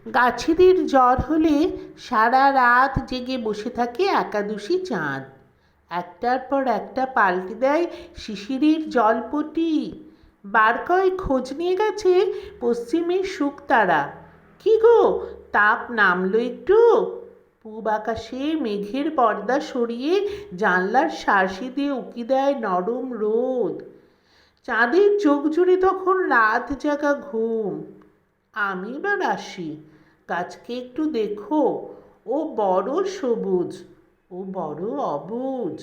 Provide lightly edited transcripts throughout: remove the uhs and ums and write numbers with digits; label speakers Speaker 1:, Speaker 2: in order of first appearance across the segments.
Speaker 1: গাছেদের জ্বর হলে সারা রাত জেগে বসে থাকে একাদশী চাঁদ। একটার পর একটা পাল্টে দেয় শিশিরের জলপটি। বার কয়েক খোঁজ নিয়ে গেছে পশ্চিমের শুকতারা। কি গো, তাপ নামলো একটু? পূব আকাশে মেঘের পর্দা সরিয়ে জানলার শার্সি দিয়ে উকি দেয় নরম রোদ। চাঁদের চোখ জুড়ে তখন রাত জাগা ঘুম। আমি এবার আসি, গাছকে একটু দেখো, ও বড় সবুজ, ও বড় অবুঝ।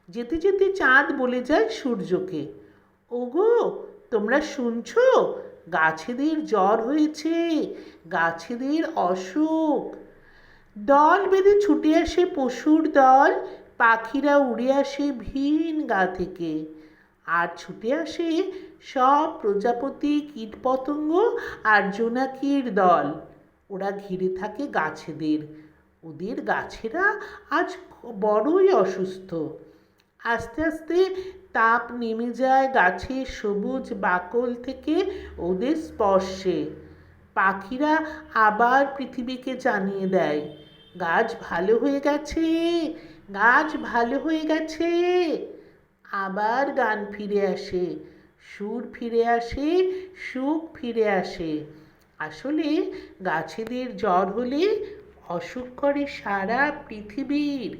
Speaker 1: যেতে যেতে চাঁদ বলে যায় সূর্যকে, ওগো তোমরা শুনছো? গাছেদের জ্বর হয়েছে, গাছেদের অসুখ। দল বেঁধে ছুটে আসে পশুর দল, পাখিরা উড়ে আসে ভিন গা থেকে। আর ছুটে আসে সব প্রজাপতি, কীটপতঙ্গ আর জোনাকির দল। ওরা ঘিরে থাকে গাছেদের। ওদের গাছেরা আজ বড়ই অসুস্থ। আস্তে আস্তে তাপ নেমে যায় গাছের সবুজ বাকল থেকে ওদের স্পর্শে। পাখিরা আবার পৃথিবীকে জানিয়ে দেয়, গাছ ভালো হয়ে গেছে, গাছ ভালো হয়ে গেছে। আবার গান ফিরে আসে, সুর ফিরে আসে, সুখ ফিরে আসে। আসলে গাছেদের জ্বর হলে অসুখ করে সারা পৃথিবীর।